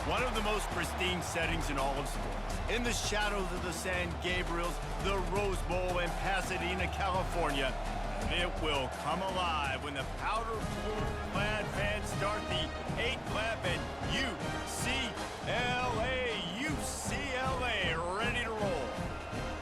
One of the most pristine settings in all of sports. In the shadows of the San Gabriels, the Rose Bowl in Pasadena, California. It will come alive when the powder-clad fans start the 8-clap and UCLA, ready to roll.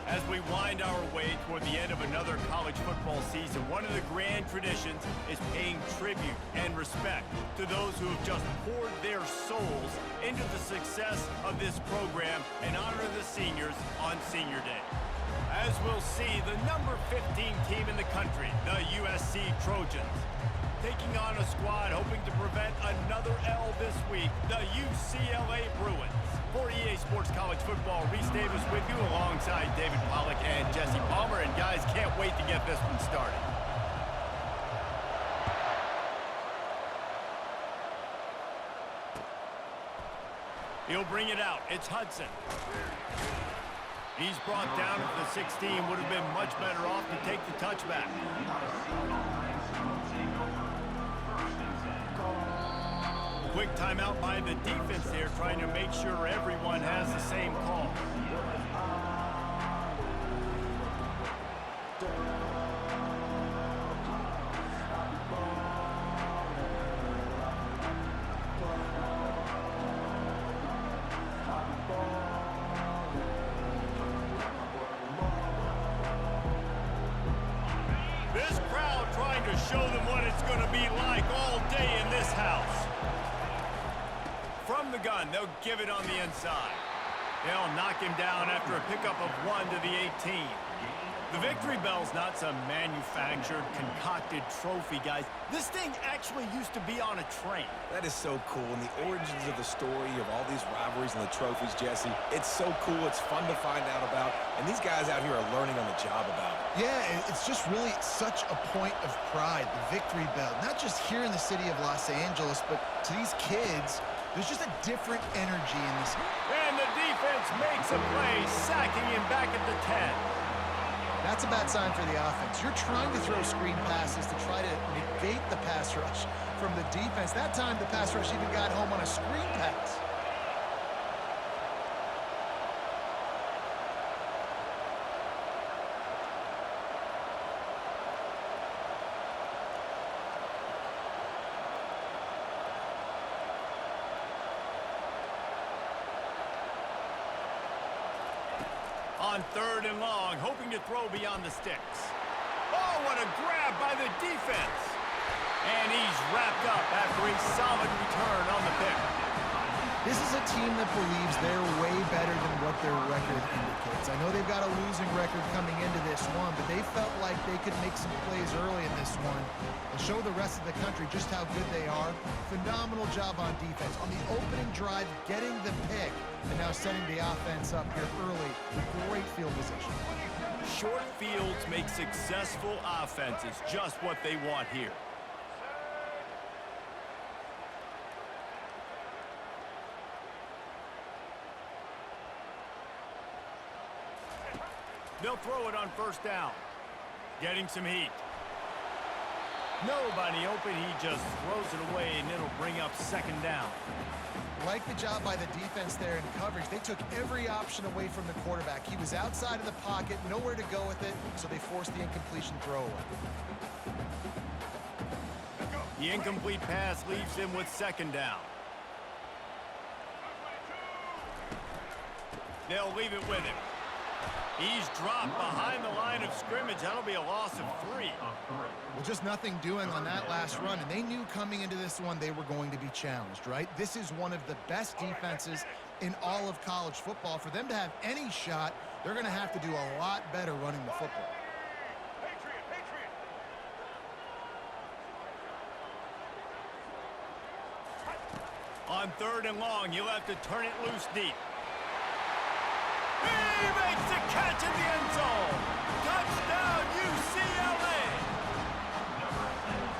As we wind our way toward the end of another college football season, one of the grand traditions is paying tribute and respect to those who have just poured their souls into the success of this program and honor the seniors on Senior Day. As we'll see, the number 15 team in the country, the USC Trojans, taking on a squad hoping to prevent another L this week, the UCLA Bruins. For EA Sports College Football, Reese Davis with you alongside David Pollack and Jesse Palmer. And guys, can't wait to get this one started. He'll bring it out. It's Hudson. He's brought down at the 16. Would have been much better off to take the touchback. Quick timeout by the defense there, trying to make sure everyone has the same call. This crowd trying to show them what it's going to be like all day in this house. From the gun, they'll give it on the inside. They'll knock him down after a pickup of 1 to the 18. The victory bell's not some manufactured, concocted trophy, guys. This thing actually used to be on a train. That is so cool, and the origins of the story of all these rivalries and the trophies, Jesse, it's so cool, it's fun to find out about, and these guys out here are learning on the job about it. Yeah, it's just really such a point of pride, the victory bell. Not just here in the city of Los Angeles, but to these kids, there's just a different energy in this. And the defense makes a play, sacking him back at the 10. That's a bad sign for the offense. You're trying to throw screen passes to try to negate the pass rush from the defense. That time, the pass rush even got home on a screen pass. On 3rd and long, hoping to throw beyond the sticks. Oh, what a grab by the defense. And he's wrapped up after a solid return on the pick. This is a team that believes they're way better than what their record indicates. I know they've got a losing record coming into this one, but they felt like they could make some plays early in this one and show the rest of the country just how good they are. Phenomenal job on defense. On the opening drive, getting the pick, and now setting the offense up here early with great field position. Short fields make successful offenses just what they want here. They'll throw it on 1st down. Getting some heat. Nobody open. He just throws it away, and it'll bring up 2nd down. Like the job by the defense there in coverage. They took every option away from the quarterback. He was outside of the pocket, nowhere to go with it, so they forced the incompletion throwaway. The incomplete pass leaves him with 2nd down. They'll leave it with him. He's dropped behind the line of scrimmage. That'll be a loss of 3. Well, just nothing doing on that last run, and they knew coming into this one they were going to be challenged, right? This is one of the best defenses in all of college football. For them to have any shot, they're going to have to do a lot better running the football. On 3rd and long, he'll have to turn it loose deep. He makes the catch in the end zone. Touchdown, UCLA.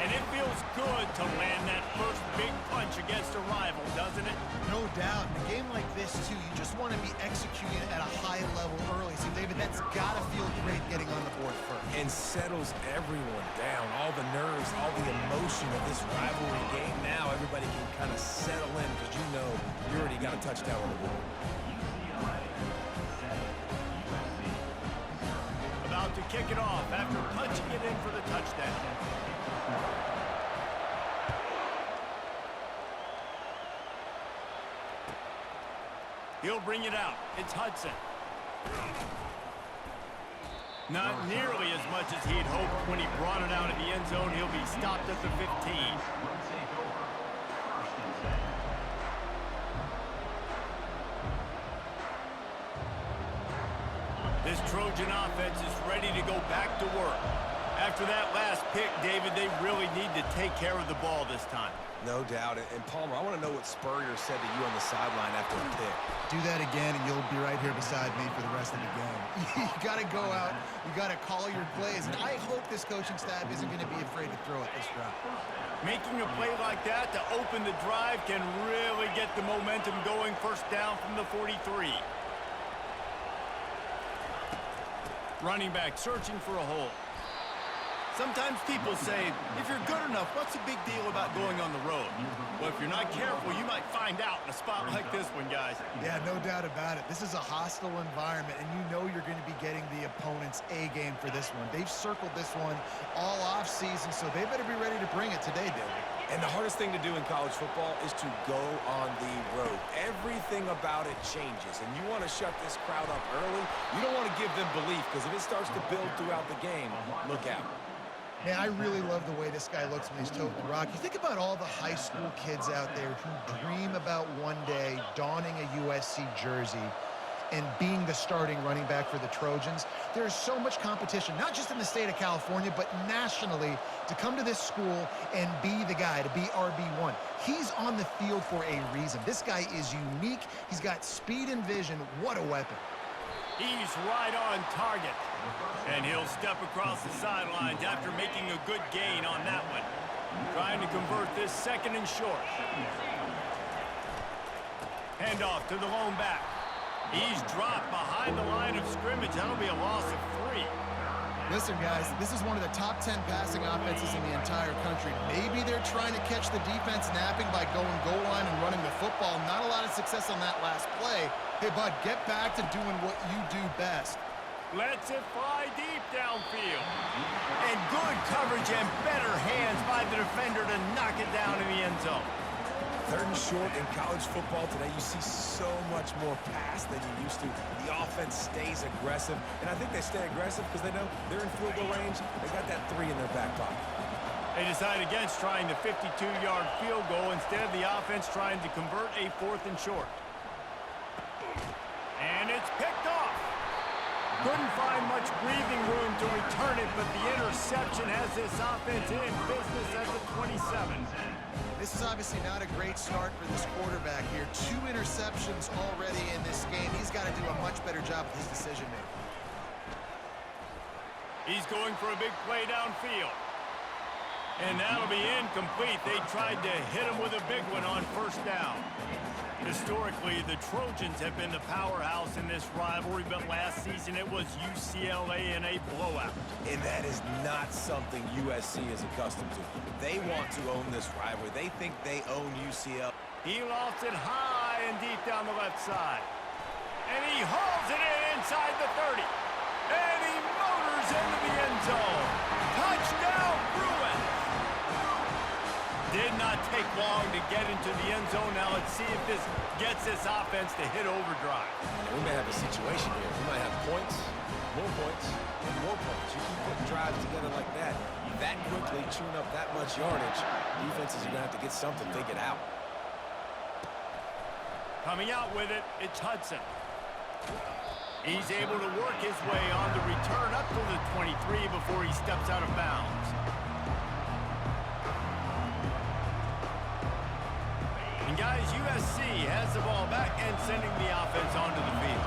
And it feels good to land that first big punch against a rival, doesn't it? No doubt. In a game like this, too, you just want to be executing at a high level early. So, David, that's got to feel great getting on the board first. And settles everyone down. All the nerves, all the emotion. emotion of this rivalry game now, everybody can kind of settle in because you know you already got a touchdown on the board. About to kick it off after punching it in for the touchdown. He'll bring it out. It's Hudson. Not nearly as much as he'd hoped when he brought it out of the end zone. He'll be stopped at the 15. This Trojan offense is ready to go back to work. After that last pick, David, they really need to take care of the ball this time. No doubt. And Palmer, I want to know what Spurrier said to you on the sideline after the pick. Do that again, and you'll be right here beside me for the rest of the game. You got to go out. You got to call your plays. And I hope this coaching staff isn't going to be afraid to throw it this drive. Making a play like that to open the drive can really get the momentum going. First down from the 43. Running back searching for a hole. Sometimes people say, if you're good enough, what's the big deal about going on the road? Well, if you're not careful, you might find out in a spot like this one, guys. Yeah, no doubt about it. This is a hostile environment, and you know you're going to be getting the opponent's A game for this one. They've circled this one all offseason, so they better be ready to bring it today, David. And the hardest thing to do in college football is to go on the road. Everything about it changes, and you want to shut this crowd up early. You don't want to give them belief, because if it starts to build throughout the game, look out. Man, I really love the way this guy looks when he's toting the rock. You think about all the high school kids out there who dream about one day donning a USC jersey and being the starting running back for the Trojans. There's so much competition, not just in the state of California, but nationally, to come to this school and be the guy, to be RB1. He's on the field for a reason. This guy is unique. He's got speed and vision. What a weapon. He's right on target. And he'll step across the sidelines after making a good gain on that one. Trying to convert this second and short. Handoff to the lone back. He's dropped behind the line of scrimmage. That'll be a loss of 3. Listen, guys, this is one of the top 10 passing offenses in the entire country. Maybe they're trying to catch the defense napping by going goal line and running the football. Not a lot of success on that last play. Hey, bud, get back to doing what you do best. Lets it fly deep downfield. And good coverage and better hands by the defender to knock it down in the end zone. Third and short in college football today, you see so much more pass than you used to. The offense stays aggressive, and I think they stay aggressive because they know they're in field goal range. They got that 3 in their back pocket. They decide against trying the 52-yard field goal. Instead, the offense trying to convert a 4th and short. And it's picked off. Couldn't find much breathing room to return it, but the interception has this offense in business at the 27. This is obviously not a great start for this quarterback here. 2 interceptions already in this game. He's got to do a much better job with his decision-making. He's going for a big play downfield. And that'll be incomplete. They tried to hit him with a big one on first down. Historically, the Trojans have been the powerhouse in this rivalry, but last season it was UCLA in a blowout. And that is not something USC is accustomed to. They want to own this rivalry. They think they own UCLA. He lofts it high and deep down the left side. And he hauls it in inside the 30. And he motors into the end zone. Touchdown, Bruins! Did not take long to get into the end zone. Now let's see if this gets this offense to hit overdrive. And we may have a situation here. We might have points, and more points. You keep putting drives together like that quickly, chewing up that much yardage, defenses are going to have to get something figured out. Coming out with it, it's Hudson. He's able to work his way on the return up to the 23 before he steps out of bounds. And guys, USC has the ball back and sending the offense onto the field.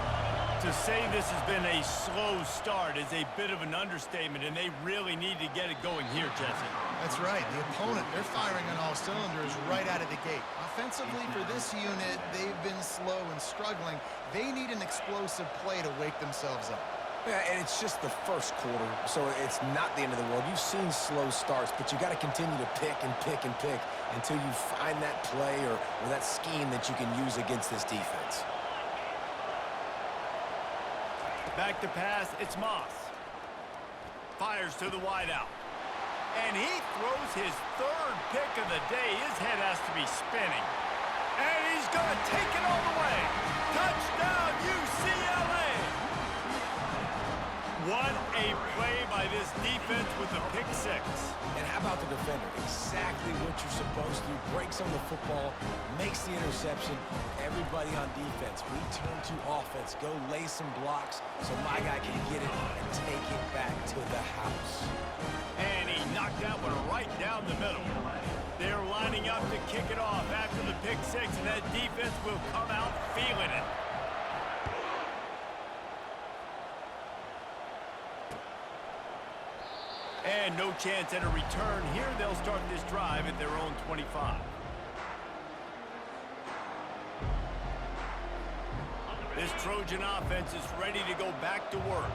To say this has been a slow start is a bit of an understatement, and they really need to get it going here, Jesse. That's right. The opponent, they're firing on all cylinders right out of the gate. Offensively, for this unit, they've been slow and struggling. They need an explosive play to wake themselves up. Yeah, and it's just the first quarter, so it's not the end of the world. You've seen slow starts, but you got to continue to pick and pick and pick until you find that play or that scheme that you can use against this defense. Back to pass, it's Moss. Fires to the wideout. And he throws his third pick of the day. His head has to be spinning. And he's going to take it all the way. Touchdown, UCLA! What a play by this defense with a pick six. And how about the defender? Exactly what you're supposed to. Breaks on the football, makes the interception. Everybody on defense, we turn to offense. Go lay some blocks so my guy can get it and take it back to the house. And he knocked that one right down the middle. They're lining up to kick it off after the pick six, and that defense will come out feeling it. And no chance at a return here. They'll start this drive at their own 25. This Trojan offense is ready to go back to work.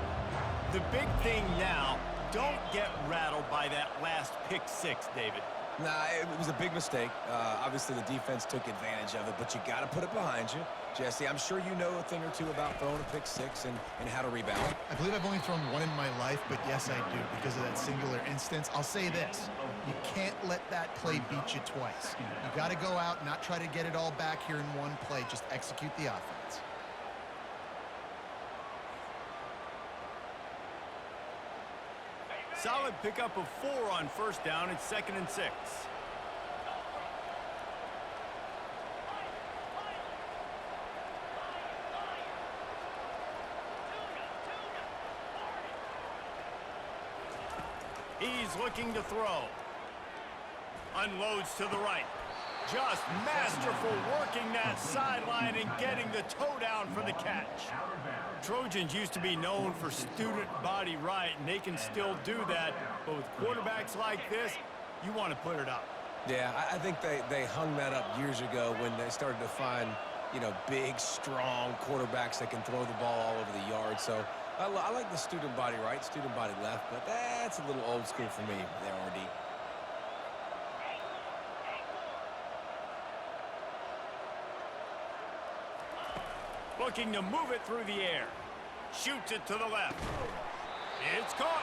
The big thing now, don't get rattled by that last pick six, David. Nah, it was a big mistake. Obviously, the defense took advantage of it, but you got to put it behind you. Jesse, I'm sure you know a thing or two about throwing a pick six and how to rebound. I believe I've only thrown one in my life, but yes, I do, because of that singular instance. I'll say this. You can't let that play beat you twice. You got to go out, not try to get it all back here in one play. Just execute the offense. Solid pickup of 4 on first down. It's 2nd and 6. He's looking to throw. Unloads to the right. Just masterful working that sideline and getting the toe down for the catch. Trojans used to be known for student body right, and they can still do that. But with quarterbacks like this, you want to put it up. Yeah, I think they hung that up years ago when they started to find, big, strong quarterbacks that can throw the ball all over the yard. So I like the student body right, student body left, but that's a little old school for me there, RD. Looking to move it through the air. Shoots it to the left. It's caught.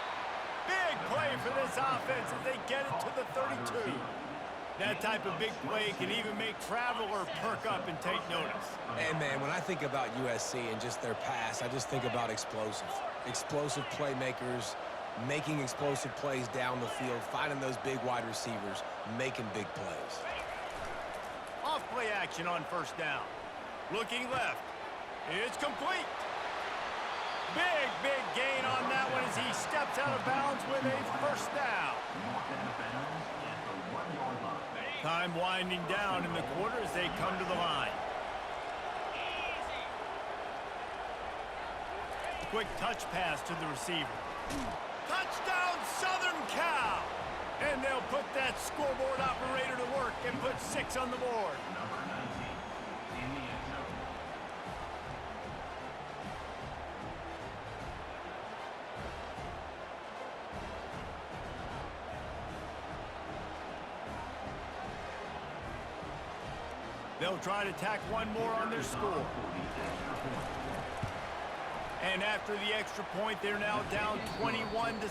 Big play for this offense as they get it to the 32. That type of big play can even make Traveler perk up and take notice. And, man, when I think about USC and just their pass, I just think about explosive. Explosive playmakers, making explosive plays down the field, finding those big wide receivers, making big plays. Off play action on first down. Looking left. It's complete. Big gain on that one as he steps out of bounds with a first down. Time winding down in the quarter as they come to the line. Quick touch pass to the receiver. Touchdown, Southern Cal! And they'll put that scoreboard operator to work and put 6 on the board. They'll try to tack one more on their score. And after the extra point, they're now down 21-7. That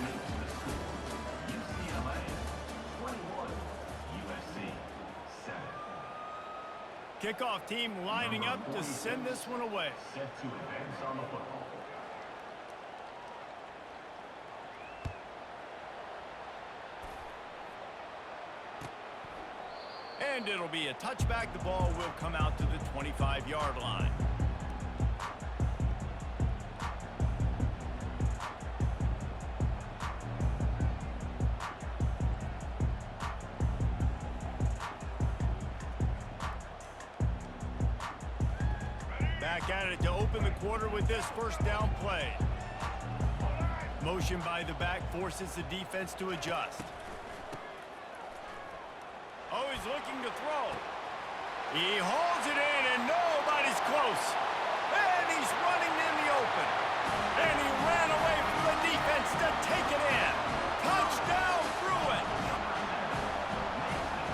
makes the score UCLA 21, USC 7. Kickoff team lining up to send this one away. Set to advance on the football. And it'll be a touchback. The ball will come out to the 25-yard line. Back at it to open the quarter with this first down play. Motion by the back forces the defense to adjust. Oh, he's looking to throw. He holds it in, and nobody's close. And he open. And he ran away from the defense to take it in. Touchdown, Bruin!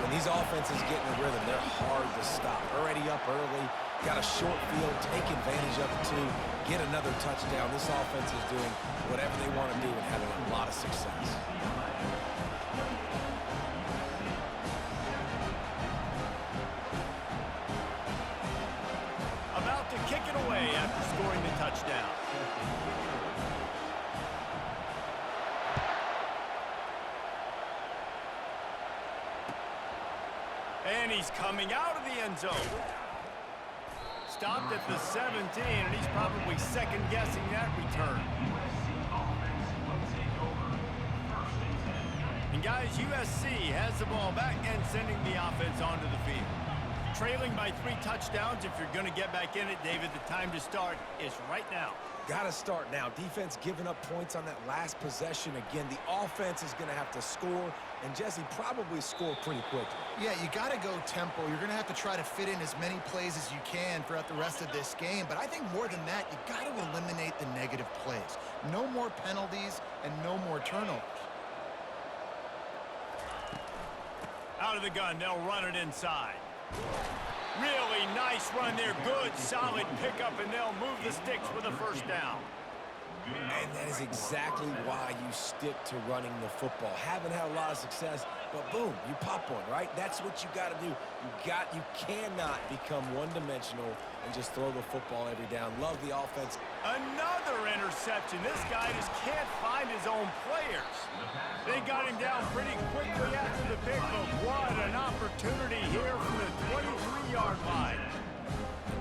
When these offenses get in the rhythm, they're hard to stop. Already up early, got a short field, take advantage of it too, get another touchdown. This offense is doing whatever they want to do and having a lot of success. About to kick it away after scoring the touchdown. And he's coming out of the end zone. Stopped at the 17, and he's probably second-guessing that return. And guys, USC has the ball back and sending the offense onto the field. Trailing by 3 touchdowns. If you're going to get back in it, David, the time to start is right now. Got to start now. Defense giving up points on that last possession. Again, the offense is going to have to score, and Jesse probably score pretty quickly. Yeah, you got to go tempo. You're going to have to try to fit in as many plays as you can throughout the rest of this game. But I think more than that, you got to eliminate the negative plays. No more penalties and no more turnovers. Out of the gun, they'll run it inside. Really nice run there. Good, solid pickup, and they'll move the sticks for the first down. And that is exactly why you stick to running the football. Haven't had a lot of success, but boom, you pop one, right? That's what you got to do. You cannot become one-dimensional and just throw the football every down. Love the offense. Another interception. This guy just can't find his own players. They got him down pretty quickly after the pick, but what an opportunity here from the 23-yard line.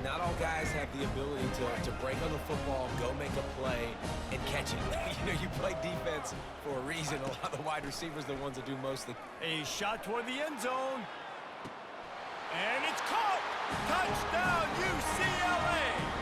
Not all guys have the ability to break on the football, go make a play, and catch it. You know, you play defense for a reason. A lot of the wide receivers are the ones that do most of the... A shot toward the end zone. And it's caught! Touchdown, UCLA!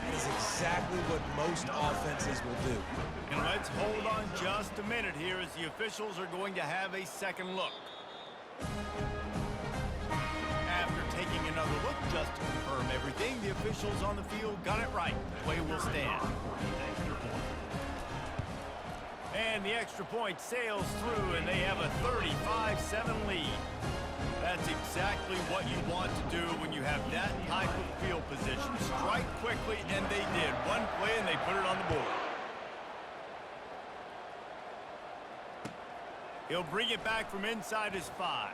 That is exactly what most offenses will do. And let's hold on just a minute here as the officials are going to have a second look. After taking another look just to confirm everything, the officials on the field got it right. Play will stand. And the extra point sails through, and they have a 35-7 lead. That's exactly what you want to do when you have that type of field position. Strike quickly, and they did. One play, and they put it on the board. He'll bring it back from inside his 5.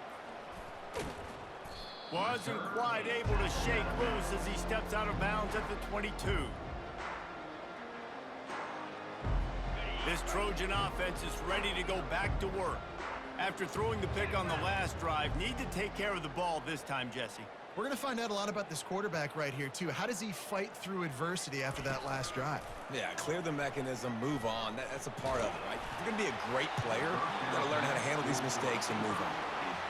Wasn't quite able to shake loose as he steps out of bounds at the 22. This Trojan offense is ready to go back to work. After throwing the pick on the last drive, need to take care of the ball this time, Jesse. We're going to find out a lot about this quarterback right here, too. How does he fight through adversity after that last drive? Yeah, clear the mechanism, move on. That's a part of it, right? If you're going to be a great player, you got to learn how to handle these mistakes and move on.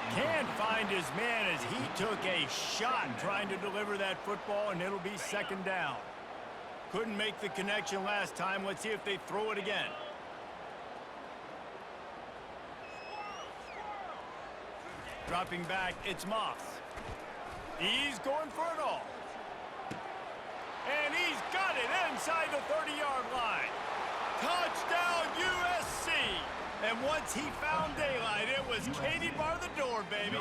Can't find his man as he took a shot trying to deliver that football, and it'll be second down. Couldn't make the connection last time. Let's see if they throw it again. Dropping back, it's Moss. He's going for it all. And he's got it inside the 30-yard line. Touchdown, USC. And once he found daylight, it was Katie bar the door, baby.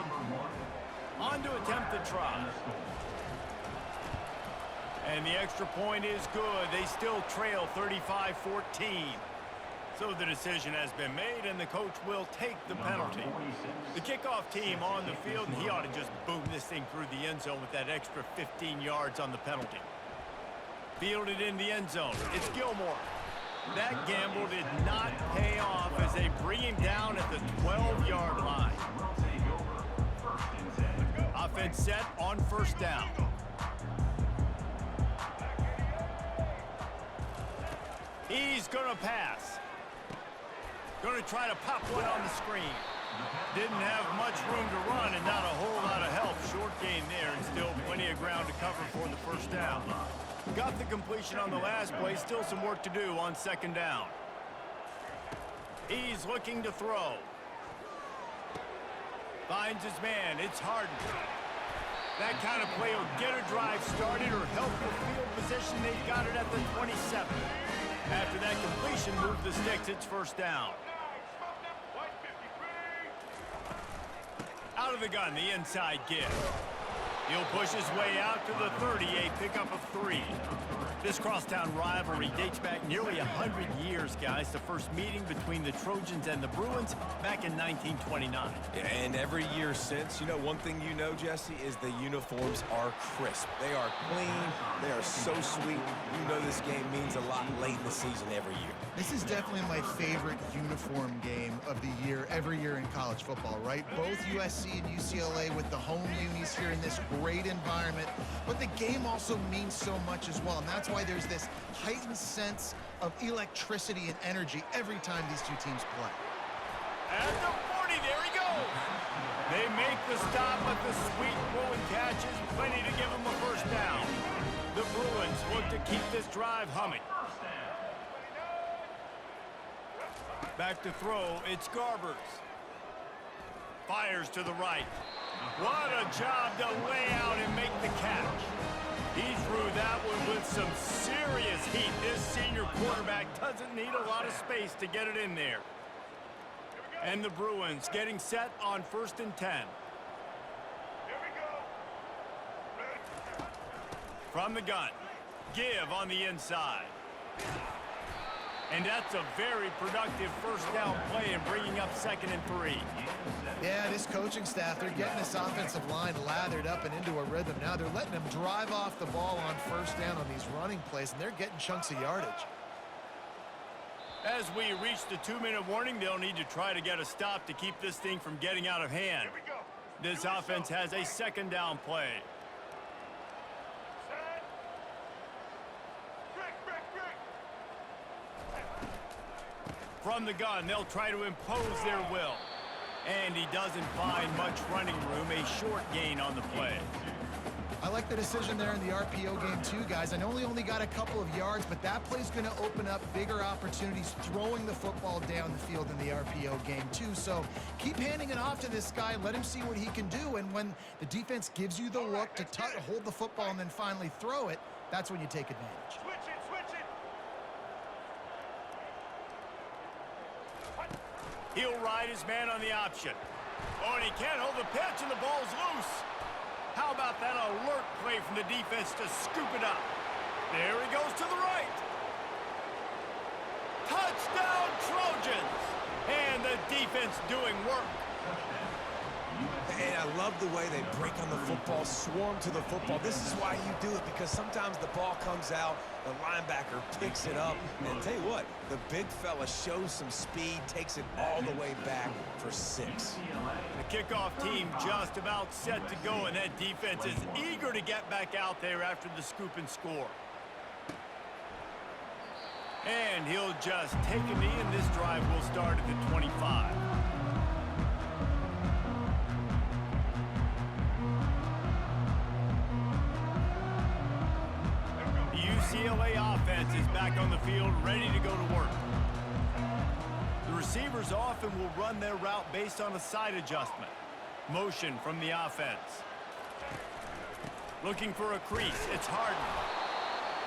On to attempt the try. And the extra point is good. They still trail 35-14. So the decision has been made, and the coach will take the penalty. The kickoff team on the field, and he ought to just boom this thing through the end zone with that extra 15 yards on the penalty. Fielded in the end zone. It's Gilmore. That gamble did not pay off as they bring him down at the 12-yard line. Offense set on first down. He's going to pass. Going to try to pop one on the screen. Didn't have much room to run and not a whole lot of help. Short gain there and still plenty of ground to cover for the first down. Got the completion on the last play. Still some work to do on second down. He's looking to throw. Finds his man. It's Harden. That kind of play will get a drive started or help the field position. They've got it at the 27. After that completion, move the sticks. It's first down. Out of the gun, the inside give. He'll push his way out to the 30, a pickup of 3. This crosstown rivalry dates back nearly 100 years, guys. The first meeting between the Trojans and the Bruins back in 1929. Yeah, and every year since, you know, one thing you know, Jesse, is the uniforms are crisp. They are clean. They are so sweet. You know this game means a lot late in the season every year. This is definitely my favorite uniform game of the year, every year in college football, right? Both USC and UCLA with the home unis here in this great environment. But the game also means so much as well, and that's why there's this heightened sense of electricity and energy every time these two teams play. At the 40, there he goes. They make the stop, but the sweet Bruin catches plenty to give them a first down. The Bruins look to keep this drive humming. Back to throw, it's Garbers. Fires to the right. What a job to lay out and make the catch. He threw that one with some serious heat. This senior quarterback doesn't need a lot of space to get it in there. And the Bruins getting set on 1st and 10. From the gun, give on the inside. And that's a very productive first down play and bringing up 2nd and 3. Yeah, this coaching staff, they're getting this offensive line lathered up and into a rhythm. Now they're letting them drive off the ball on first down on these running plays, and they're getting chunks of yardage. As we reach the 2-minute warning, they'll need to try to get a stop to keep this thing from getting out of hand. This offense has a 2nd down play. From the gun, they'll try to impose their will. And he doesn't find much running room, a short gain on the play. I like the decision there in the RPO game too, guys. I know he only got a couple of yards, but that play's going to open up bigger opportunities throwing the football down the field in the RPO game too. So keep handing it off to this guy, let him see what he can do, and when the defense gives you the look to hold the football and then finally throw it, that's when you take advantage. He'll ride his man on the option. Oh, and he can't hold the pitch, and the ball's loose. How about that alert play from the defense to scoop it up? There he goes to the right. Touchdown, Trojans! And the defense doing work. And I love the way they break on the football, swarm to the football. This is why you do it, because sometimes the ball comes out, the linebacker picks it up, and tell you what, the big fella shows some speed, takes it all the way back for 6. The kickoff team just about set to go, and that defense is eager to get back out there after the scoop and score. And he'll just take a knee, and this drive will start at the 25. defense is back on the field, ready to go to work. The receivers often will run their route based on a side adjustment. Motion from the offense. Looking for a crease. It's Harden.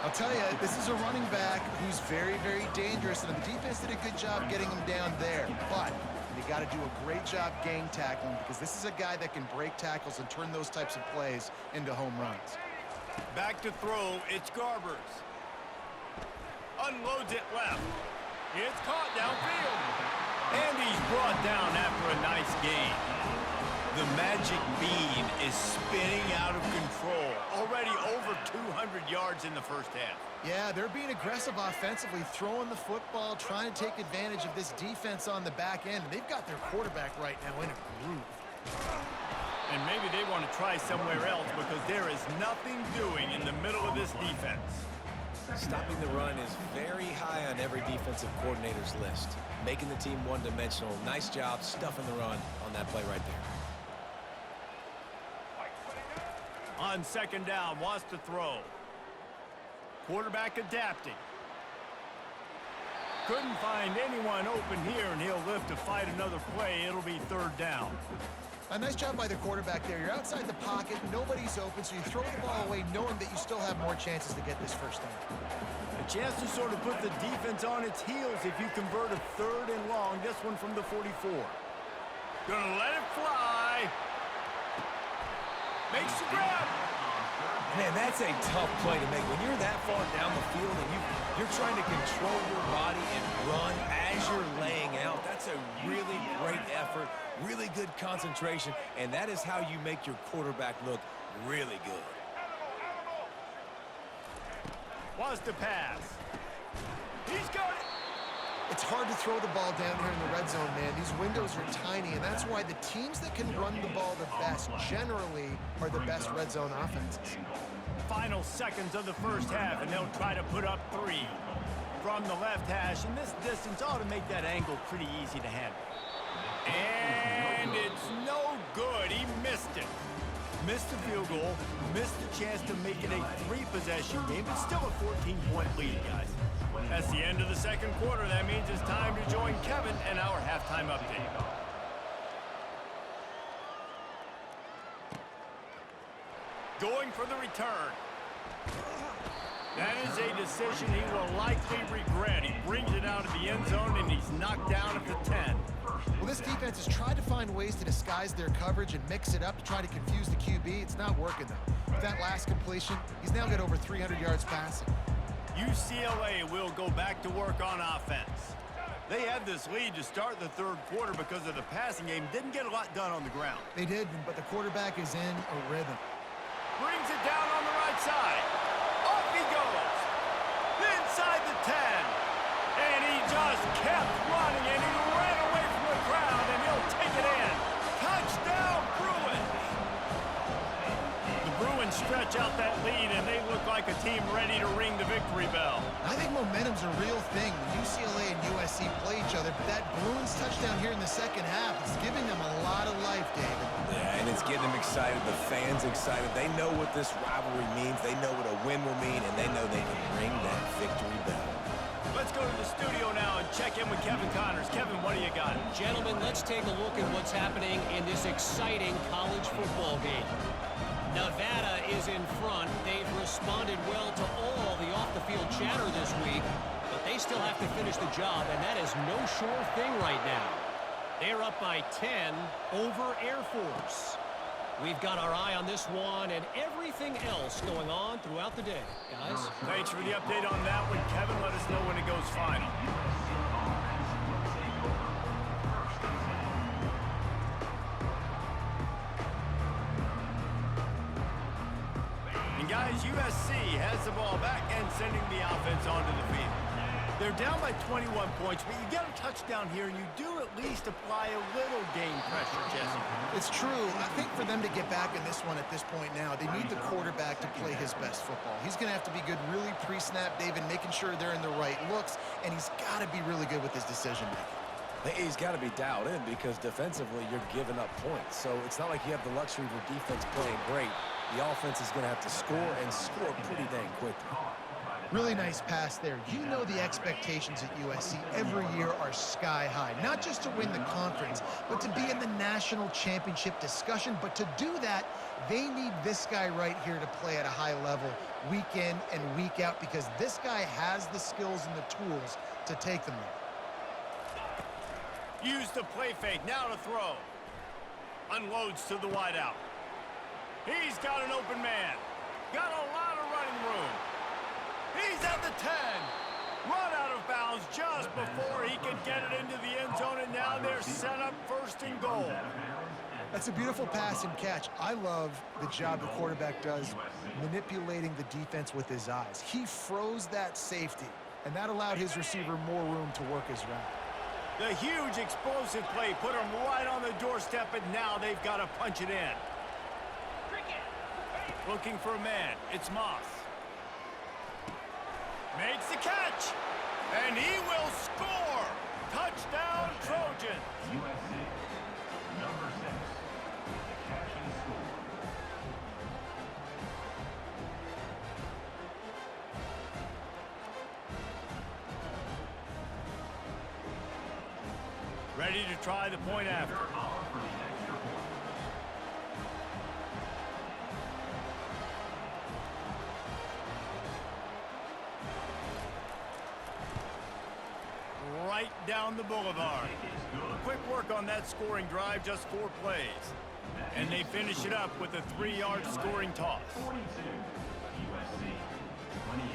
I'll tell you, this is a running back who's very, very dangerous, and the defense did a good job getting him down there. But they got to do a great job gang tackling, because this is a guy that can break tackles and turn those types of plays into home runs. Back to throw. It's Garbers. Unloads it left. It's caught downfield. And he's brought down after a nice gain. The magic bean is spinning out of control. Already over 200 yards in the first half. Yeah, they're being aggressive offensively, throwing the football, trying to take advantage of this defense on the back end. They've got their quarterback right now in a groove. And maybe they want to try somewhere else because there is nothing doing in the middle of this defense. Stopping the run is very high on every defensive coordinator's list. Making the team one-dimensional. Nice job stuffing the run on that play right there. On second down, wants to throw. Quarterback adapting. Couldn't find anyone open here, and he'll live to fight another play. It'll be third down. A nice job by the quarterback there. You're outside the pocket, nobody's open, so you throw the ball away knowing that you still have more chances to get this first down. A chance to sort of put the defense on its heels if you convert a third and long. This one from the 44. Gonna let it fly. Makes the grab. Man, that's a tough play to make. When you're that far down the field and you're trying to control your body and run as you're laying out, that's a really great effort, really good concentration, and that is how you make your quarterback look really good. Wants to pass. He's got it. It's hard to throw the ball down here in the red zone, man. These windows are tiny, and that's why the teams that can run the ball the best generally are the best red zone offenses. Final seconds of the first half, and they'll try to put up 3 from the left hash, and this distance ought to make that angle pretty easy to handle. And it's no good. He missed it. Missed the field goal, missed the chance to make it a 3-possession game, but still a 14-point lead, guys. That's the end of the second quarter. That means it's time to join Kevin and our halftime update. Going for the return. That is a decision he will likely regret. He brings it out of the end zone, and he's knocked down at the 10. Well, this defense has tried to find ways to disguise their coverage and mix it up to try to confuse the QB. It's not working, though. With that last completion, he's now got over 300 yards passing. UCLA will go back to work on offense. They had this lead to start the third quarter because of the passing game. Didn't get a lot done on the ground. They did, but the quarterback is in a rhythm. Brings it down on the right side. Off he goes. Inside the 10. And he just kept running, and he ran away from the crowd, and he'll take it in. Touchdown, Bruins. The Bruins stretch out that lead, and they look like a team ready to ring the victory bell. I think momentum's a real thing. UCLA and USC play each other, but that Bruins touchdown here in the second half is giving them a lot of life, David. Yeah, and it's getting them excited, the fans excited. They know what this rivalry means. They know what a win will mean, and they know they can ring that victory bell. Let's go to the studio now and check in with Kevin Connors. Kevin, what do you got? Gentlemen, let's take a look at what's happening in this exciting college football game. Nevada is in front. They've responded well to all the off-the-field chatter this week, but they still have to finish the job, and that is no sure thing right now. They're up by 10 over Air Force. We've got our eye on this one and everything else going on throughout the day, guys. Thanks for the update on that one, Kevin. Let us know when it goes final. And guys, USC has the ball back and sending the offense onto the field. They're down by 21 points, but you get a touchdown here, and you do at least apply a little game pressure, Jesse. It's true. I think for them to get back in this one at this point now, they need the quarterback to play his best football. He's going to have to be good really pre-snap, David, making sure they're in the right looks, and he's got to be really good with his decision-making. He's got to be dialed in because defensively you're giving up points. So it's not like you have the luxury of your defense playing great. The offense is going to have to score and score pretty dang quickly. Really nice pass there. You know the expectations at USC every year are sky high. Not just to win the conference, but to be in the national championship discussion. But to do that, they need this guy right here to play at a high level week in and week out, because this guy has the skills and the tools to take them there. Use the play fake, now to throw. Unloads to the wideout. He's got an open man. Got a lot of running room. He's at the 10. Run out of bounds just before he could get it into the end zone, and now they're set up first and goal. That's a beautiful pass and catch. I love the job the quarterback does manipulating the defense with his eyes. He froze that safety, and that allowed his receiver more room to work his route. The huge explosive play put him right on the doorstep, and now they've got to punch it in. Looking for a man. It's Moss. Makes the catch, and he will score. Touchdown, Trojans. USC, number 6, catch and score. Ready to try the point after. Power for the extra point. Right down the boulevard. Quick work on that scoring drive, just 4 plays. And they finish it up with a 3-yard scoring toss. 42, USC, 28.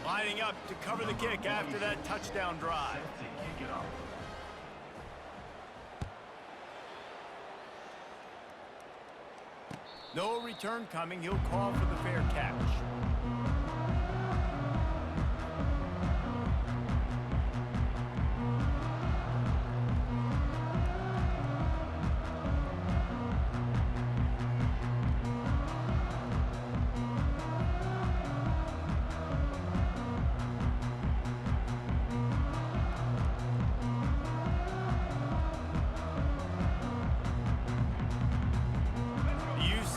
Lining up to cover the kick after that touchdown drive. To kick it off. No return coming. He'll call for the fair catch.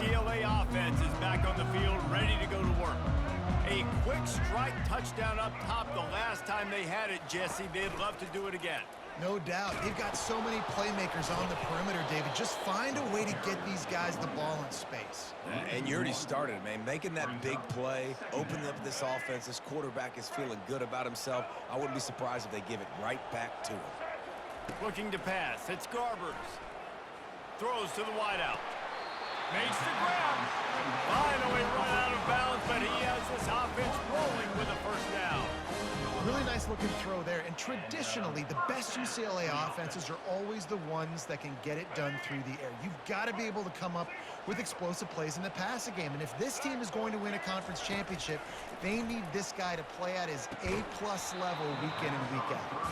UCLA offense is back on the field, ready to go to work. A quick strike touchdown up top the last time they had it, Jesse. They'd love to do it again. No doubt. They've got so many playmakers on the perimeter, David. Just find a way to get these guys the ball in space. And you already started, man. Making that big play, opening up this offense. This quarterback is feeling good about himself. I wouldn't be surprised if they give it right back to him. Looking to pass. It's Garbers. Throws to the wideout. Makes the grab. Finally run out of bounds, but he has this offense rolling with a first down. Really nice looking throw there. And traditionally, the best UCLA offenses are always the ones that can get it done through the air. You've got to be able to come up with explosive plays in the passing game. And if this team is going to win a conference championship, they need this guy to play at his A-plus level week in and week out.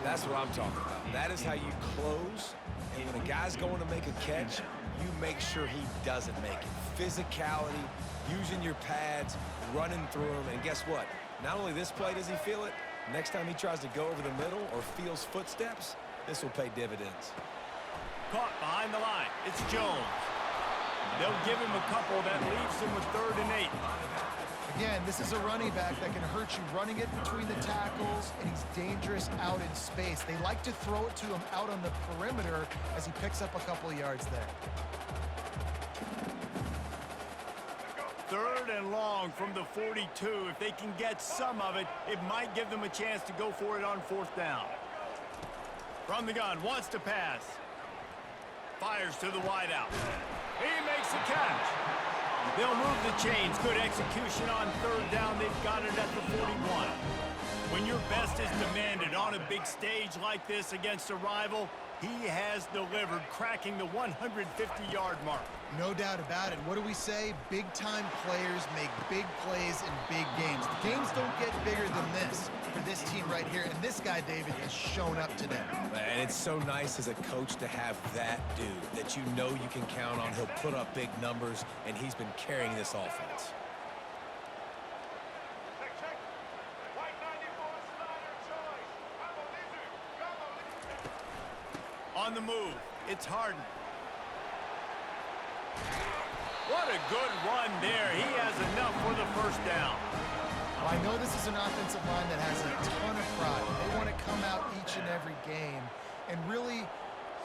That's what I'm talking about. That is how you close. And when a guy's going to make a catch, you make sure he doesn't make it. Physicality, using your pads, running through them. And guess what? Not only this play does he feel it, next time he tries to go over the middle or feels footsteps, this will pay dividends. Caught behind the line. It's Jones. They'll give him a couple. That leaves him with 3rd and 8. Again, this is a running back that can hurt you running it between the tackles, and he's dangerous out in space. They like to throw it to him out on the perimeter as he picks up a couple of yards there. 3rd and long from the 42. If they can get some of it, it might give them a chance to go for it on 4th down. From the gun, wants to pass. Fires to the wideout. He makes the catch. They'll move the chains. Good execution on 3rd down. They've got it at the 41. When your best is demanded on a big stage like this against a rival, he has delivered, cracking the 150-yard mark. No doubt about it. What do we say? Big-time players make big plays in big games. The games don't get bigger than this for this team right here, and this guy, David, has shown up today. And it's so nice as a coach to have that dude that you know you can count on. He'll put up big numbers, and he's been carrying this offense. on the move. It's Harden. What a good run there. He has enough for the first down. Well, I know this is an offensive line that has a ton of pride. They want to come out each and every game and really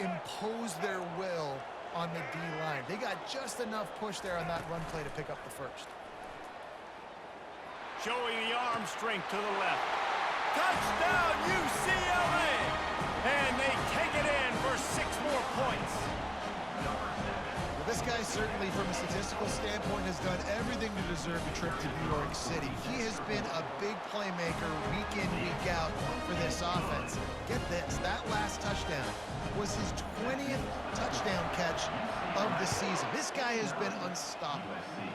impose their will on the D-line. They got just enough push there on that run play to pick up the first. Showing the arm strength to the left. Touchdown, UCLA! And they take it in for 6 more points. Well, this guy certainly, from a statistical standpoint, has done everything to deserve a trip to New York City. He has been a big playmaker week in, week out for this offense. Get this, that last touchdown was his 20th touchdown catch of the season. This guy has been unstoppable. USC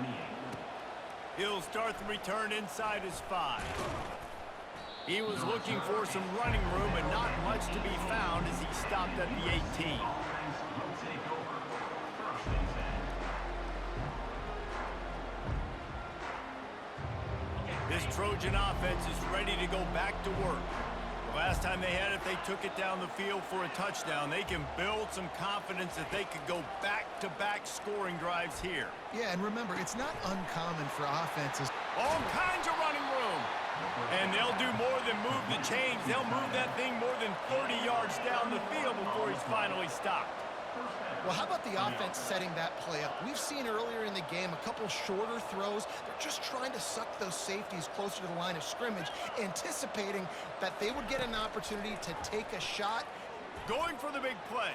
28. He'll start the return inside his 5. He was looking for some running room and not much to be found as he stopped at the 18. Offense will take over. First and 10. This Trojan offense is ready to go back to work. The last time they had it, they took it down the field for a touchdown. They can build some confidence that they could go back-to-back scoring drives here. Yeah, and remember, it's not uncommon for offenses. All kinds of running room. And they'll do more than move the chains. They'll move that thing more than 30 yards down the field before he's finally stopped. Well, how about the offense setting that play up? We've seen earlier in the game a couple shorter throws. They're just trying to suck those safeties closer to the line of scrimmage, anticipating that they would get an opportunity to take a shot. Going for the big play.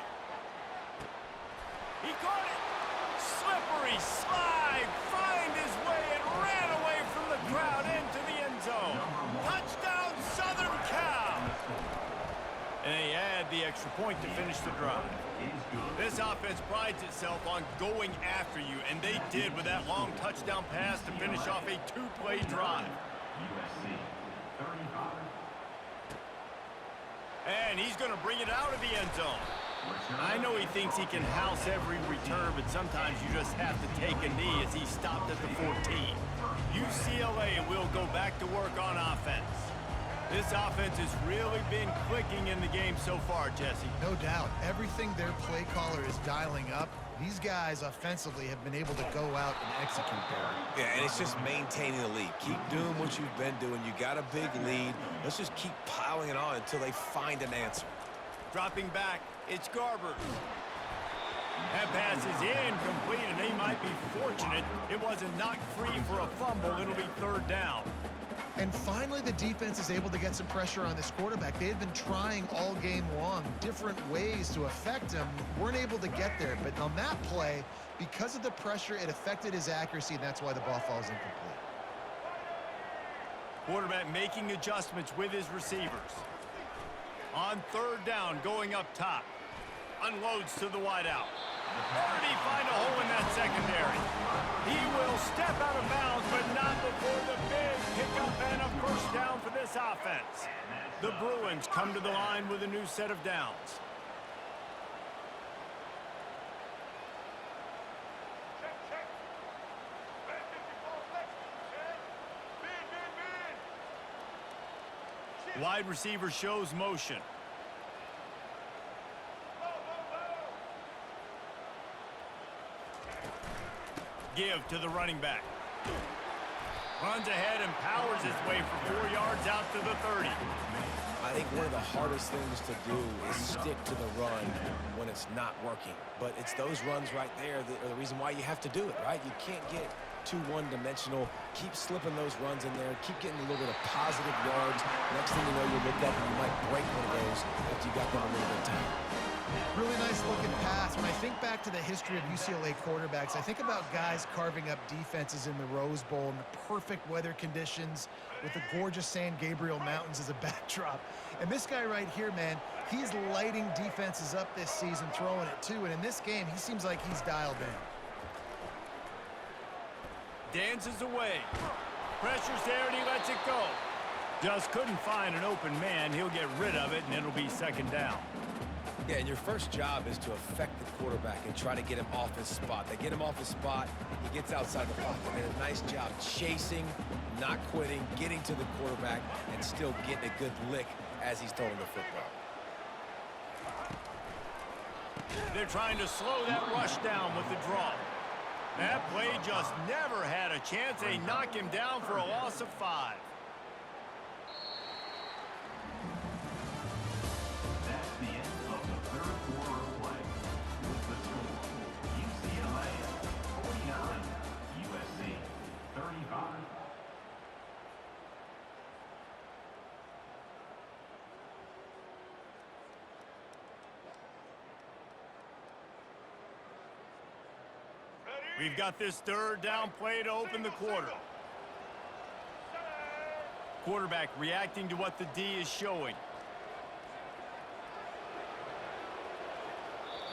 He caught it. Slippery slide. Find his way and ran away from the crowd into the end zone. Touchdown, Southern Cal. And they add the extra point to finish the drive. This offense prides itself on going after you, and they did with that long touchdown pass to finish off a 2-play drive. USC 35. And he's going to bring it out of the end zone. I know he thinks he can house every return, but sometimes you just have to take a knee as he stopped at the 14. UCLA will go back to work on offense. This offense has really been clicking in the game so far, Jesse. No doubt. Everything their play caller is dialing up, these guys offensively have been able to go out and execute there. Yeah, and it's just maintaining the lead. Keep doing what you've been doing. You got a big lead. Let's just keep piling it on until they find an answer. Dropping back, it's Garber. That pass is incomplete, and they might be fortunate it wasn't knocked free for a fumble. It'll be 3rd down. And finally, the defense is able to get some pressure on this quarterback. They had been trying all game long different ways to affect him. Weren't able to get there. But on that play, because of the pressure, it affected his accuracy, and that's why the ball falls incomplete. Quarterback making adjustments with his receivers. On 3rd down, going up top. Unloads to the wideout. Where did he find a hole in that secondary? He will step out of bounds, but not before the big pickup and a first down for this offense. The Bruins come to the line with a new set of downs. Wide receiver shows motion. Give to the running back. Runs ahead and powers his way for 4 yards out to the 30. I think one of the hardest things to do is stick to the run when it's not working. But it's those runs right there that are the reason why you have to do it, right? You can't get too one-dimensional. Keep slipping those runs in there. Keep getting a little bit of positive yards. Next thing you know, you look up and you might break one of those after you got them a little bit tight. Really nice looking pass. When I think back to the history of UCLA quarterbacks, I think about guys carving up defenses in the Rose Bowl in the perfect weather conditions with the gorgeous San Gabriel Mountains as a backdrop. And this guy right here, man, he's lighting defenses up this season, throwing it too. And in this game, he seems like he's dialed in. Dances away. Pressure's there and he lets it go. Just couldn't find an open man. He'll get rid of it and it'll be 2nd down. Yeah, and your first job is to affect the quarterback and try to get him off his spot. They get him off his spot, he gets outside the pocket. They did a nice job chasing, not quitting, getting to the quarterback, and still getting a good lick as he's throwing the football. They're trying to slow that rush down with the draw. That play just never had a chance. They knock him down for a loss of 5. That's the end of the third quarter of play. With the score, UCLA 49, USC 35. We've got this third down play to open the quarter. Quarterback reacting to what the D is showing.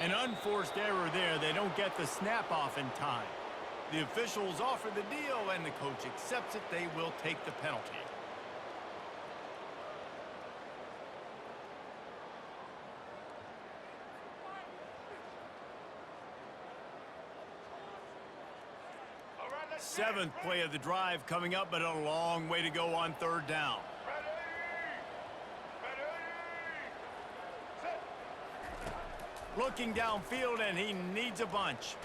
An unforced error there. They don't get the snap off in time. The officials offer the deal, and the coach accepts it. They will take the penalty. Seventh play of the drive coming up, but a long way to go on third down. Looking downfield, and he needs a bunch.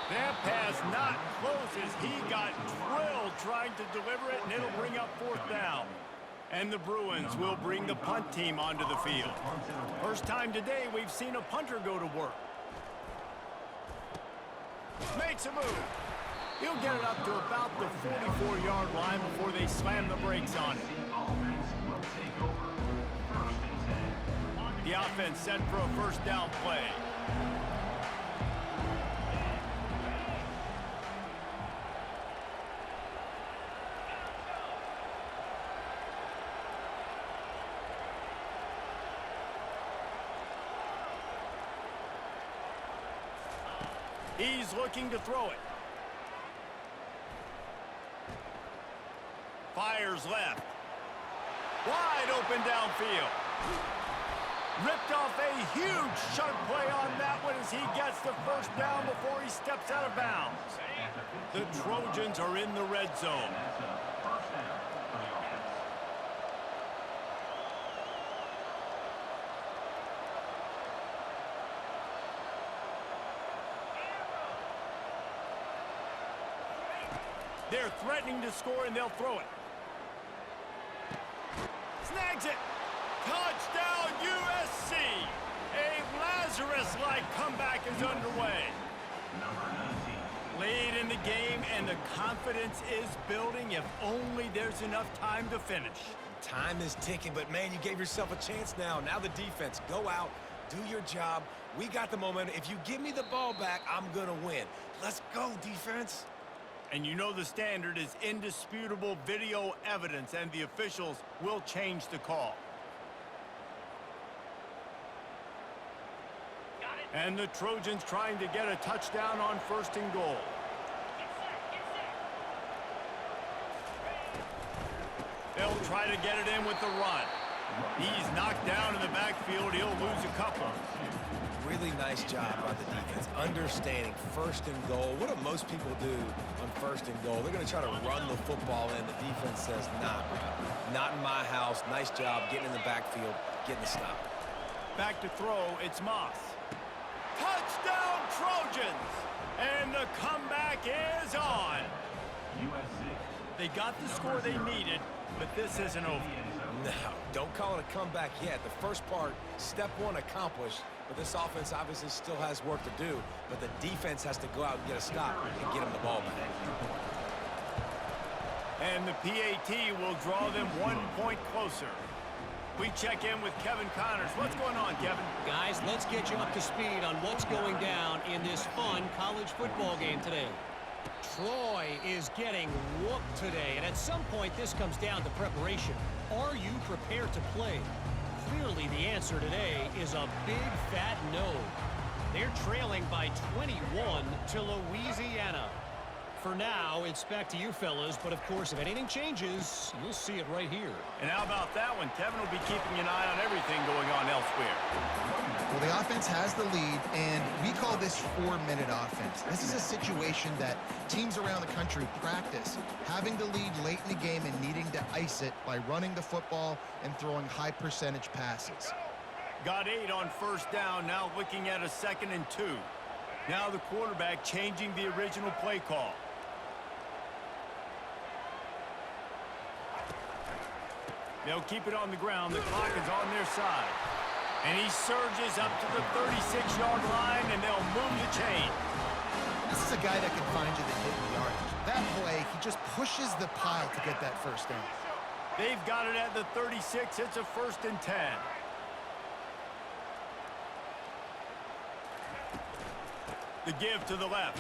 That pass not close as he got drilled trying to deliver it, and it'll bring up fourth down. And the Bruins will bring the punt team onto the field. First time today we've seen a punter go to work. Makes a move. He'll get it up to about the 44-yard line before they slam the brakes on it. The offense set for a first down play. He's looking to throw it. Fires left. Wide open downfield. Ripped off a huge chunk play on that one as he gets the first down before he steps out of bounds. The Trojans are in the red zone. They're threatening to score, and they'll throw it. Snags it. Touchdown, USC. A Lazarus-like comeback is underway. Late in the game, and the confidence is building if only there's enough time to finish. Time is ticking, but, man, you gave yourself a chance now. Now the defense, go out, do your job. We got the momentum. If you give me the ball back, I'm going to win. Let's go, defense. And you know the standard is indisputable video evidence, and the officials will change the call. And the Trojans trying to get a touchdown on first and goal. They'll try to get it in with the run. He's knocked down in the backfield. He'll lose a couple. Really nice job by the defense, understanding first and goal. What do most people do on first and goal? They're going to try to run the football in. The defense says, nah, not in my house. Nice job getting in the backfield, getting the stop. Back to throw, it's Moss. Touchdown, Trojans! And the comeback is on. They got the score they needed, but this isn't over. No, don't call it a comeback yet. The first part, step one accomplished, but this offense obviously still has work to do, but the defense has to go out and get a stop and get him the ball back. And the PAT will draw them 1 point closer. We check in with Kevin Connors. What's going on, Kevin? Guys, let's get you up to speed on what's going down in this fun college football game today. Troy is getting whooped today, and at some point this comes down to preparation. Are you prepared to play? Clearly the answer today is a big fat no. They're trailing by 21 to Louisiana. For now, it's back to you fellas, but of course if anything changes, you'll see it right here. And how about that one? Kevin will be keeping an eye on everything going on elsewhere. Well, the offense has the lead, and we call this 4-minute offense. This is a situation that teams around the country practice, having the lead late in the game and needing to ice it by running the football and throwing high percentage passes. Got 8 on first down, now looking at a 2nd and 2. Now the quarterback changing the original play call. They'll keep it on the ground. The clock is on their side. And he surges up to the 36-yard line, and they'll move the chain. This is a guy that can find you the hit in the yardage. That play, he just pushes the pile to get that first down. They've got it at the 36. It's a 1st and 10. The give to the left.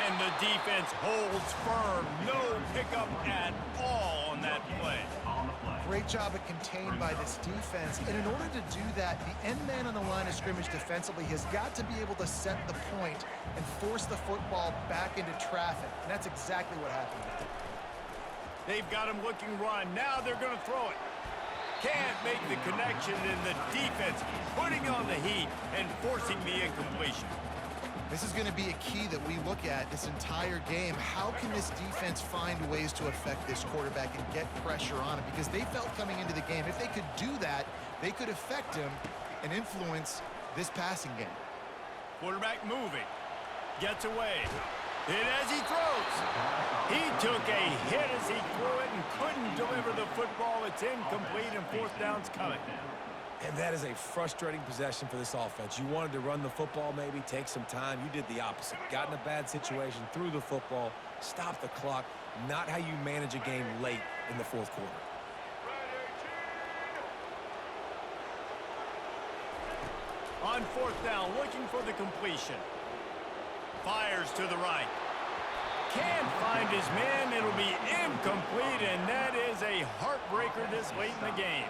And the defense holds firm. No pickup at all on that play. Great job at contained by this defense. And in order to do that, the end man on the line of scrimmage defensively has got to be able to set the point and force the football back into traffic. And that's exactly what happened there. They've got him looking run. Now they're going to throw it. Can't make the connection, and the defense putting on the heat and forcing the incompletion. This is going to be a key that we look at this entire game. How can this defense find ways to affect this quarterback and get pressure on him? Because they felt coming into the game, if they could do that, they could affect him and influence this passing game. Quarterback moving. Gets away. Hit as he throws. He took a hit as he threw it and couldn't deliver the football. It's incomplete, and 4th down's coming. And that is a frustrating possession for this offense. You wanted to run the football, maybe take some time. You did the opposite. Got in a bad situation, threw the football, stopped the clock. Not how you manage a game late in the 4th quarter. On 4th down, looking for the completion. Fires to the right. Can't find his man. It'll be incomplete, and that is a heartbreaker this late in the game.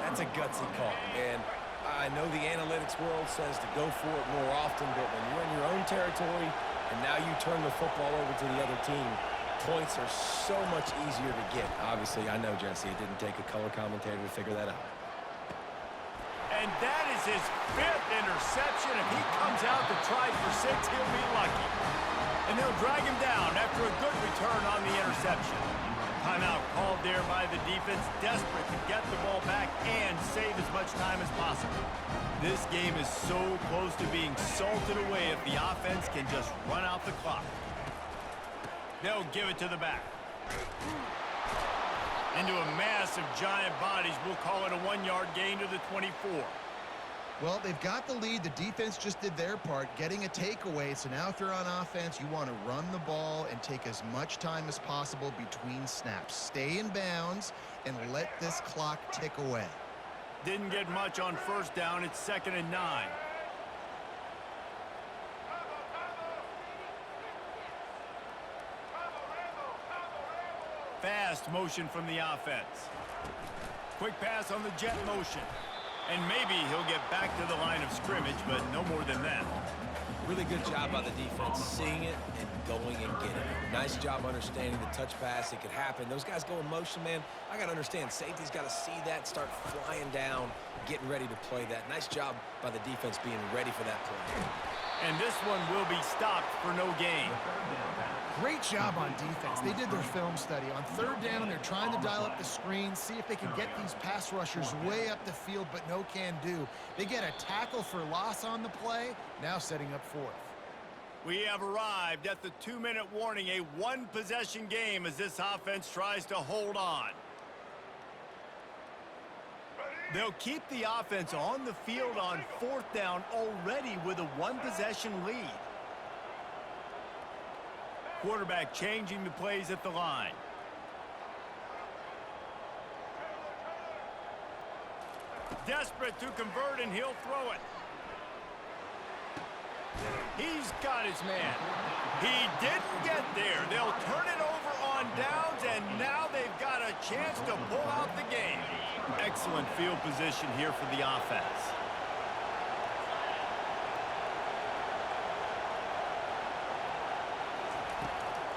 That's a gutsy call, and I know the analytics world says to go for it more often, but when you're in your own territory and now you turn the football over to the other team, points are so much easier to get. Obviously, I know, Jesse, it didn't take a color commentator to figure that out. And that is his 5th interception. If he comes out to try for 6, he'll be lucky. And they'll drag him down after a good return on the interception. Timeout called there by the defense, desperate to get the ball back and save as much time as possible. This game is so close to being salted away if the offense can just run out the clock. They'll give it to the back. Into a mass of giant bodies. We'll call it a 1-yard gain to the 24. Well, they've got the lead. The defense just did their part, getting a takeaway. So now if you're on offense, you want to run the ball and take as much time as possible between snaps. Stay in bounds and let this clock tick away. Didn't get much on 1st down. It's 2nd and 9. Fast motion from the offense. Quick pass on the jet motion. And maybe he'll get back to the line of scrimmage, but no more than that. Really good job by the defense, seeing it and going and getting it. Nice job understanding the touch pass. It could happen. Those guys go in motion, man. I got to understand, safety's got to see that, start flying down, getting ready to play that. Nice job by the defense being ready for that play. And this one will be stopped for no gain. Great job on defense. They did their film study. On 3rd down, they're trying to dial up the screen, see if they can get these pass rushers way up the field, but no can do. They get a tackle for loss on the play, now setting up 4th. We have arrived at the 2-minute warning, a 1-possession game as this offense tries to hold on. They'll keep the offense on the field on 4th down already with a 1-possession lead. Quarterback changing the plays at the line. Desperate to convert, and he'll throw it. He's got his man. He didn't get there. They'll turn it over on downs, and now they've got a chance to pull out the game. Excellent field position here for the offense.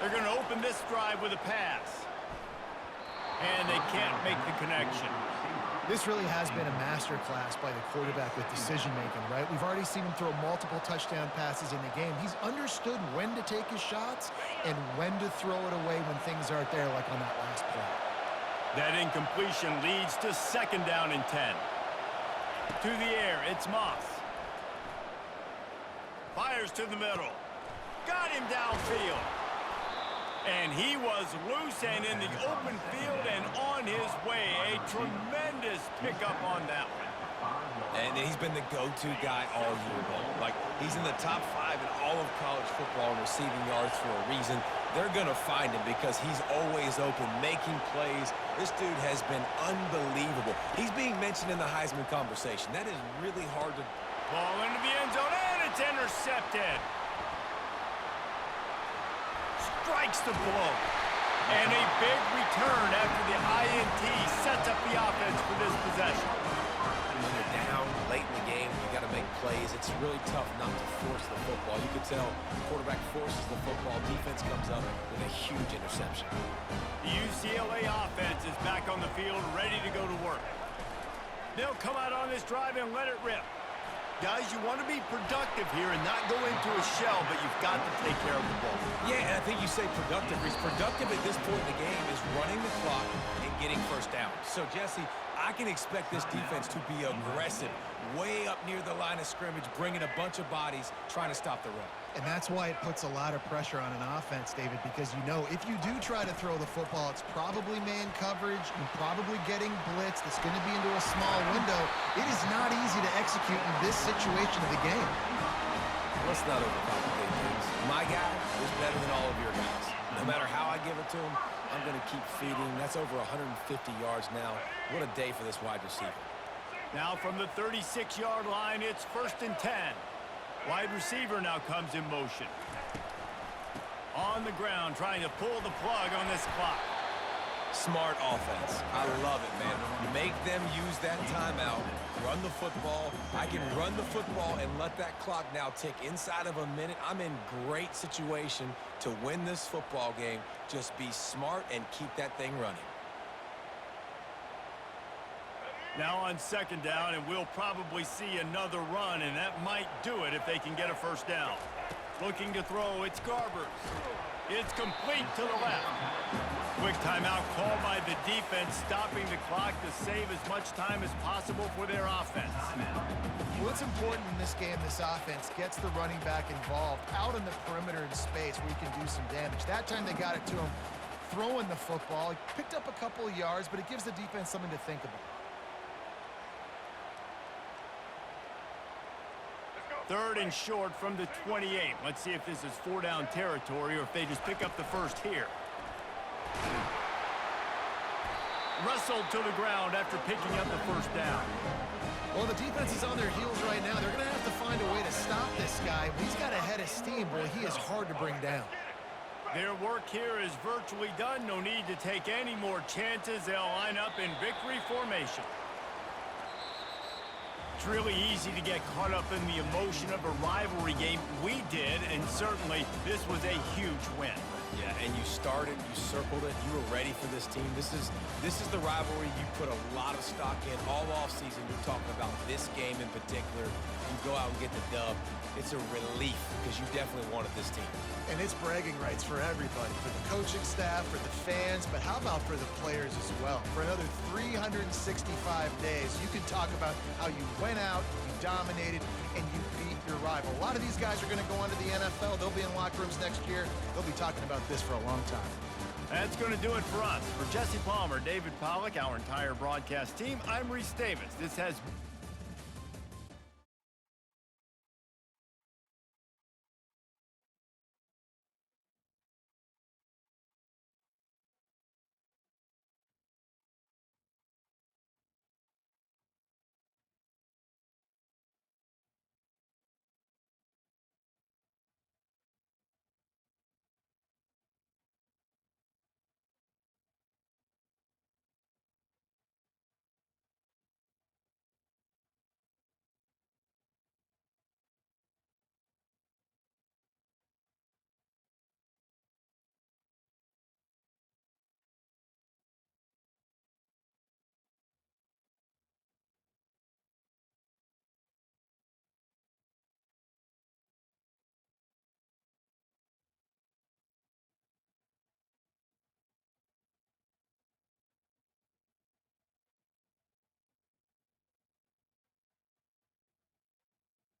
They're going to open this drive with a pass. And they can't make the connection. This really has been a masterclass by the quarterback with decision-making, right? We've already seen him throw multiple touchdown passes in the game. He's understood when to take his shots and when to throw it away when things aren't there, like on that last play. That incompletion leads to 2nd down and 10. To the air, it's Moss. Fires to the middle. Got him downfield. And he was loose and in the open field and on his way. A tremendous pickup on that one. And he's been the go-to guy all year long. Like, he's in the top 5 in all of college football in receiving yards for a reason. They're going to find him because he's always open, making plays. This dude has been unbelievable. He's being mentioned in the Heisman conversation. That is really hard to... Ball into the end zone, and it's intercepted. Strikes the blow. And a big return after the INT sets up the offense for this possession. When you're down late in the game, you got to make plays. It's really tough not to force the football. You can tell quarterback forces the football. Defense comes up with a huge interception. The UCLA offense is back on the field, ready to go to work. They'll come out on this drive and let it rip. Guys, you want to be productive here and not go into a shell, but you've got to take care of the ball. Yeah, and I think you say productive. He's productive at this point in the game is running the clock and getting first down. So, Jesse, I can expect this defense to be aggressive, way up near the line of scrimmage, bringing a bunch of bodies, trying to stop the run. And that's why it puts a lot of pressure on an offense, David, because you know if you do try to throw the football, it's probably man coverage, and probably getting blitzed. It's going to be into a small window. It is not easy to execute in this situation of the game. Let's not overcomplicate things. My guy is better than all of your guys. No matter how I give it to him, I'm going to keep feeding. That's over 150 yards now. What a day for this wide receiver. Now from the 36-yard line, it's 1st and 10. Wide receiver now comes in motion. On the ground, trying to pull the plug on this clock. Smart offense. I love it, man. Make them use that timeout. Run the football. I can run the football and let that clock now tick inside of a minute. I'm in great situation to win this football game. Just be smart and keep that thing running. Now on 2nd down, and we'll probably see another run, and that might do it if they can get a first down. Looking to throw, it's Garbers. It's complete to the left. Quick timeout called by the defense, stopping the clock to save as much time as possible for their offense. What's important in this game, this offense gets the running back involved out in the perimeter in space where he can do some damage. That time they got it to him throwing the football. He picked up a couple of yards, but it gives the defense something to think about. 3rd and short from the 28. Let's see if this is 4-down territory or if they just pick up the first here. Wrestled to the ground after picking up the first down. Well, the defense is on their heels right now. They're going to have to find a way to stop this guy. He's got a head of steam. Boy, he is hard to bring down. Their work here is virtually done. No need to take any more chances. They'll line up in victory formation. It's really easy to get caught up in the emotion of a rivalry game. We did, and certainly this was a huge win. Yeah, and you started, you circled it, you were ready for this team. This is the rivalry you put a lot of stock in all offseason. You're talking about this game in particular. You go out and get the dub. It's a relief because you definitely wanted this team. And it's bragging rights for everybody, for the coaching staff, for the fans, but how about for the players as well? For another 365 days, you can talk about how you went out, you dominated, and you beat your rival. A lot of these guys are going to go on to the NFL. They'll be in locker rooms next year. They'll be talking about this for a long time. That's going to do it for us. For Jesse Palmer, David Pollack, our entire broadcast team, I'm Reese Davis. This has